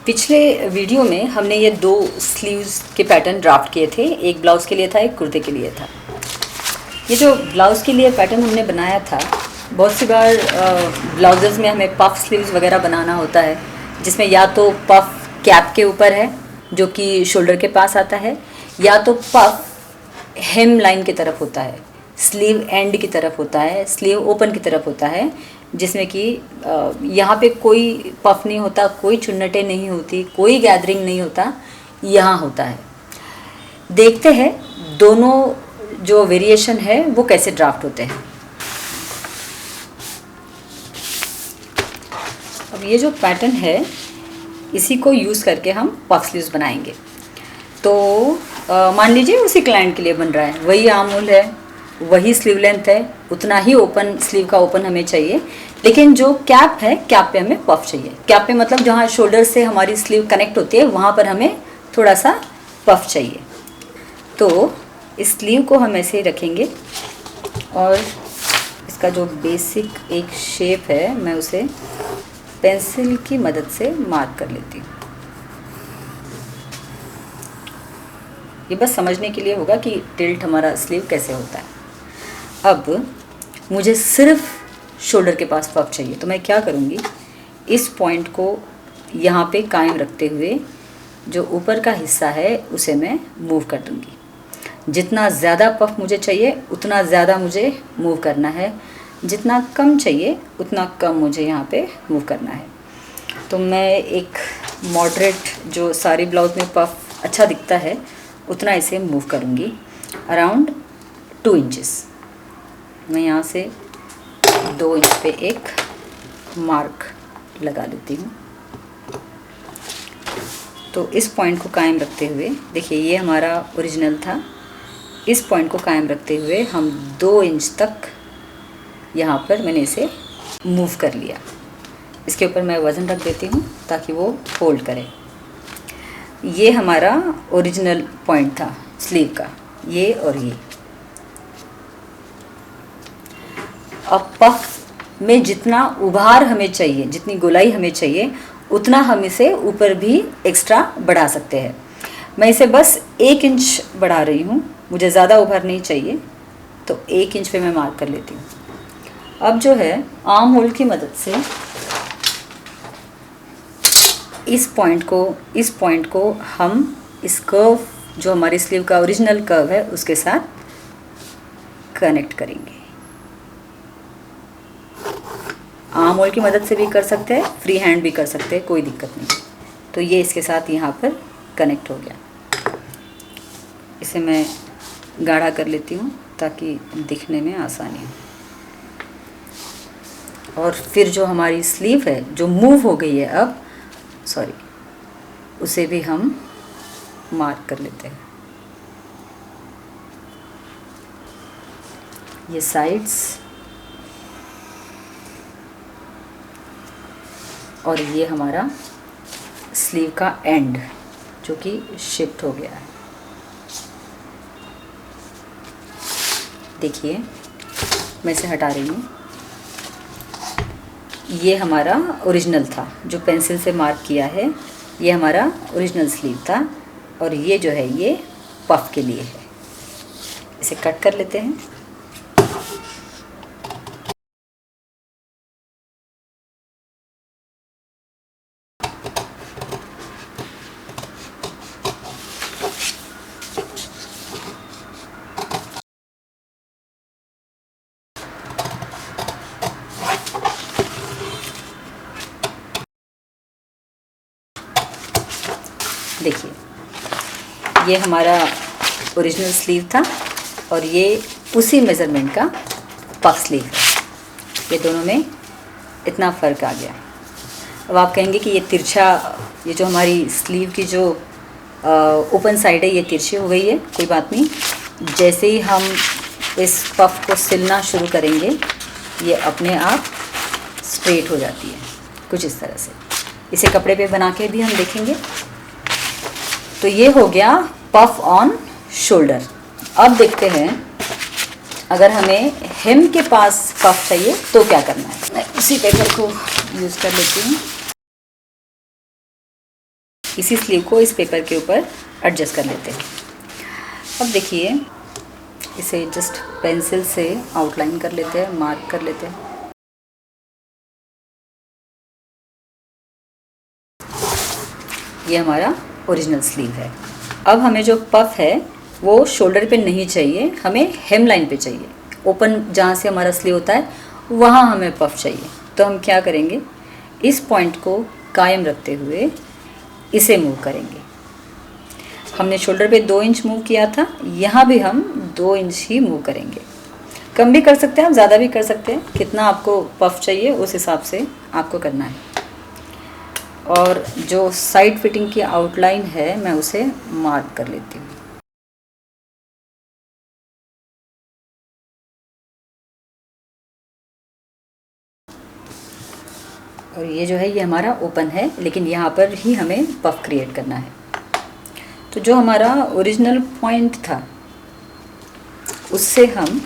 पिछले वीडियो में हमने ये 2 स्लीव्स के पैटर्न ड्राफ्ट किए थे, एक ब्लाउज़ के लिए था, एक कुर्ते के लिए था। ये जो ब्लाउज़ के लिए पैटर्न हमने बनाया था, बहुत सी बार ब्लाउजेज़ में हमें पफ स्लीव्स वगैरह बनाना होता है, जिसमें या तो पफ कैप के ऊपर है जो कि शोल्डर के पास आता है, या तो पफ हेम लाइन की तरफ होता है, स्लीव एंड की तरफ होता है, स्लीव ओपन की तरफ होता है, जिसमें कि यहाँ पे कोई पफ नहीं होता, कोई चुन्नटें नहीं होती, कोई गैदरिंग नहीं होता, यहाँ होता है। देखते हैं दोनों जो वेरिएशन है वो कैसे ड्राफ्ट होते हैं। अब ये जो पैटर्न है इसी को यूज़ करके हम पफ स्लीव्स बनाएंगे। तो मान लीजिए उसी क्लाइंट के लिए बन रहा है, वही आर्म होल है, वही स्लीव लेंथ है, उतना ही ओपन स्लीव का ओपन हमें चाहिए, लेकिन जो कैप है कैप पे हमें पफ चाहिए। कैप पे मतलब जहाँ शोल्डर से हमारी स्लीव कनेक्ट होती है वहाँ पर हमें थोड़ा सा पफ चाहिए। तो इस स्लीव को हम ऐसे ही रखेंगे और इसका जो बेसिक एक शेप है मैं उसे पेंसिल की मदद से मार्क कर लेती हूँ। ये बस समझने के लिए होगा कि टिल्ट हमारा स्लीव कैसे होता है। अब मुझे सिर्फ शोल्डर के पास पफ चाहिए, तो मैं क्या करूँगी, इस पॉइंट को यहाँ पे कायम रखते हुए जो ऊपर का हिस्सा है उसे मैं मूव कर दूँगी। जितना ज़्यादा पफ मुझे चाहिए उतना ज़्यादा मुझे मूव करना है, जितना कम चाहिए उतना कम मुझे यहाँ पे मूव करना है। तो मैं एक मॉडरेट जो सारी ब्लाउज में पफ अच्छा दिखता है उतना इसे मूव करूँगी, अराउंड 2 इंचेस। मैं यहाँ से 2 इंच पे एक मार्क लगा लेती हूँ। तो इस पॉइंट को कायम रखते हुए, देखिए ये हमारा ओरिजिनल था, इस पॉइंट को कायम रखते हुए हम 2 इंच तक यहाँ पर मैंने इसे मूव कर लिया। इसके ऊपर मैं वज़न रख देती हूँ ताकि वो होल्ड करे। ये हमारा ओरिजिनल पॉइंट था स्लीव का, ये और ये। अब पफ में जितना उभार हमें चाहिए, जितनी गोलाई हमें चाहिए, उतना हम इसे ऊपर भी एक्स्ट्रा बढ़ा सकते हैं। मैं इसे बस 1 इंच बढ़ा रही हूँ, मुझे ज़्यादा उभार नहीं चाहिए, तो 1 इंच पे मैं मार्क कर लेती हूँ। अब जो है आर्म होल की मदद से इस पॉइंट को हम इस कर्व जो हमारी स्लीव का ओरिजिनल कर्व है उसके साथ कनेक्ट करेंगे। आर्म होल की मदद से भी कर सकते हैं, फ्री हैंड भी कर सकते हैं, कोई दिक्कत नहीं। तो ये इसके साथ यहाँ पर कनेक्ट हो गया। इसे मैं गाढ़ा कर लेती हूँ ताकि दिखने में आसानी हो। और फिर जो हमारी स्लीव है जो मूव हो गई है अब, उसे भी हम मार्क कर लेते हैं। ये साइड्स और ये हमारा स्लीव का एंड जो कि शिफ्ट हो गया है। देखिए मैं इसे हटा रही हूँ। ये हमारा ओरिजिनल था जो पेंसिल से मार्क किया है, ये हमारा ओरिजिनल स्लीव था, और ये जो है ये पफ के लिए है। इसे कट कर लेते हैं। देखिए ये हमारा ओरिजिनल स्लीव था और ये उसी मेज़रमेंट का पफ स्लीव है। ये दोनों में इतना फ़र्क आ गया। अब आप कहेंगे कि ये तिरछा, ये जो हमारी स्लीव की जो ओपन साइड है ये तिरछी हो गई है। कोई बात नहीं, जैसे ही हम इस पफ को सिलना शुरू करेंगे ये अपने आप स्ट्रेट हो जाती है, कुछ इस तरह से। इसे कपड़े पे बना के भी हम देखेंगे। तो ये हो गया पफ ऑन शोल्डर। अब देखते हैं अगर हमें हेम के पास पफ चाहिए तो क्या करना है। मैं उसी पेपर को यूज़ कर लेती हूँ। इसी स्लीव को इस पेपर के ऊपर एडजस्ट कर लेते हैं। अब देखिए, इसे जस्ट पेंसिल से आउटलाइन कर लेते हैं, मार्क कर लेते हैं। ये हमारा ओरिजिनल स्लीव है। अब हमें जो पफ है वो शोल्डर पे नहीं चाहिए, हमें हेम लाइन पे चाहिए। ओपन जहाँ से हमारा स्लीव होता है वहाँ हमें पफ चाहिए। तो हम क्या करेंगे, इस पॉइंट को कायम रखते हुए इसे मूव करेंगे। हमने शोल्डर पे 2 इंच मूव किया था, यहाँ भी हम 2 इंच ही मूव करेंगे। कम भी कर सकते हैं, आप ज़्यादा भी कर सकते हैं, कितना आपको पफ चाहिए उस हिसाब से आपको करना है। और जो साइड फिटिंग की आउटलाइन है मैं उसे मार्क कर लेती हूँ। और ये जो है ये हमारा ओपन है, लेकिन यहाँ पर ही हमें पफ क्रिएट करना है। तो जो हमारा ओरिजिनल पॉइंट था उससे हम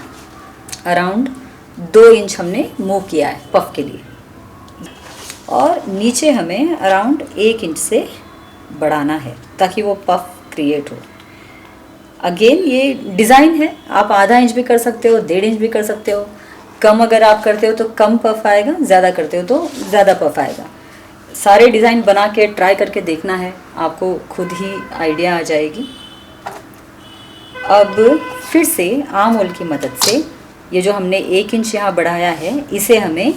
अराउंड 2 इंच हमने मूव किया है पफ के लिए, और नीचे हमें अराउंड 1 इंच से बढ़ाना है ताकि वो पफ क्रिएट हो। अगेन ये डिज़ाइन है, आप आधा इंच भी कर सकते हो, 1.5 इंच भी कर सकते हो। कम अगर आप करते हो तो कम पफ आएगा, ज़्यादा करते हो तो ज़्यादा पफ आएगा। सारे डिज़ाइन बना के ट्राई करके देखना है, आपको खुद ही आइडिया आ जाएगी। अब फिर से आर्म होल की मदद से ये जो हमने 1 इंच यहाँ बढ़ाया है, इसे हमें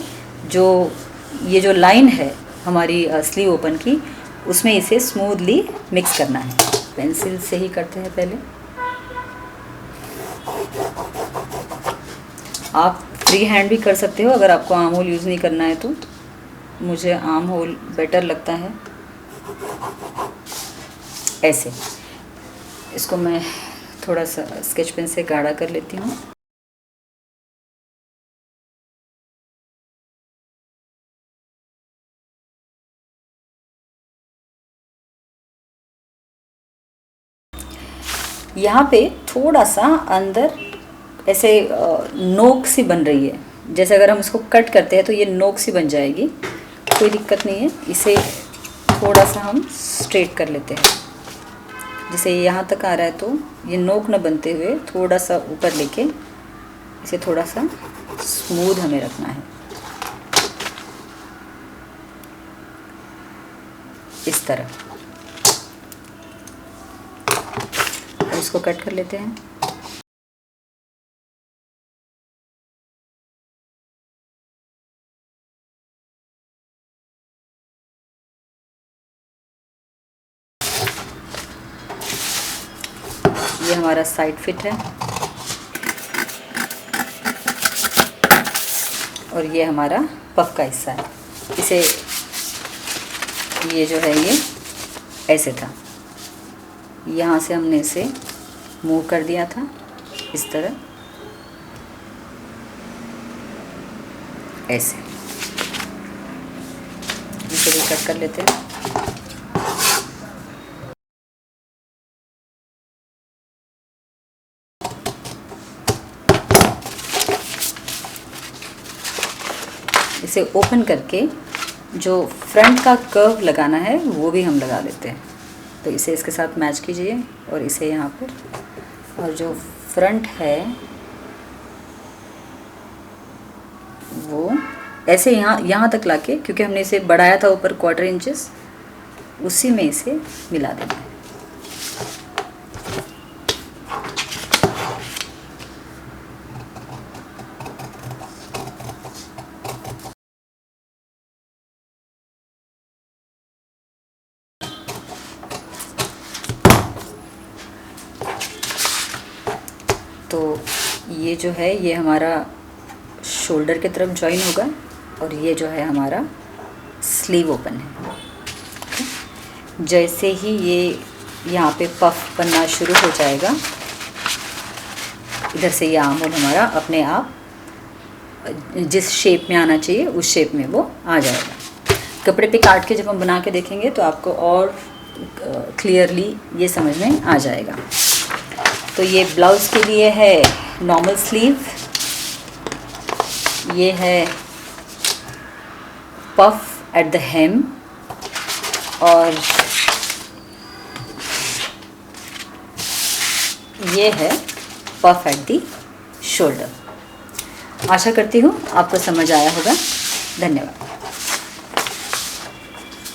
ये जो लाइन है हमारी स्लीव ओपन की, उसमें इसे स्मूथली मिक्स करना है। पेंसिल से ही करते हैं पहले। आप फ्री हैंड भी कर सकते हो अगर आपको आर्म होल यूज़ नहीं करना है तो। मुझे आर्म होल बेटर लगता है। ऐसे इसको मैं थोड़ा सा स्केच पेन से गाढ़ा कर लेती हूँ। यहाँ पे थोड़ा सा अंदर ऐसे नोक सी बन रही है, जैसे अगर हम इसको कट करते हैं तो ये नोक सी बन जाएगी, कोई दिक्कत नहीं है। इसे थोड़ा सा हम स्ट्रेट कर लेते हैं, जैसे यहाँ तक आ रहा है तो ये नोक न बनते हुए थोड़ा सा ऊपर लेके इसे थोड़ा सा स्मूथ हमें रखना है, इस तरह। और इसको कट कर लेते हैं। ये हमारा साइड फिट है और ये हमारा पफ का हिस्सा है। इसे ये जो है ये ऐसे था, यहाँ से हमने इसे मूव कर दिया था इस तरह, ऐसे। इसे भी कट कर लेते हैं। इसे ओपन करके जो फ्रंट का कर्व लगाना है वो भी हम लगा लेते हैं। तो इसे इसके साथ मैच कीजिए और इसे यहाँ पर, और जो फ्रंट है वो ऐसे यहाँ तक लाके, क्योंकि हमने इसे बढ़ाया था ऊपर 1/4 इंचेस, उसी में इसे मिला देना है। तो ये जो है ये हमारा शोल्डर की तरफ जॉइन होगा और ये जो है हमारा स्लीव ओपन है। जैसे ही ये यहाँ पे पफ बनना शुरू हो जाएगा, इधर से ये आर्म होल हमारा अपने आप जिस शेप में आना चाहिए उस शेप में वो आ जाएगा। कपड़े पे काट के जब हम बना के देखेंगे तो आपको और क्लियरली ये समझ में आ जाएगा। तो ये ब्लाउज़ के लिए है नॉर्मल स्लीव, ये है पफ एट द हेम, और ये है पफ एट दी शोल्डर। आशा करती हूँ आपको समझ आया होगा। धन्यवाद।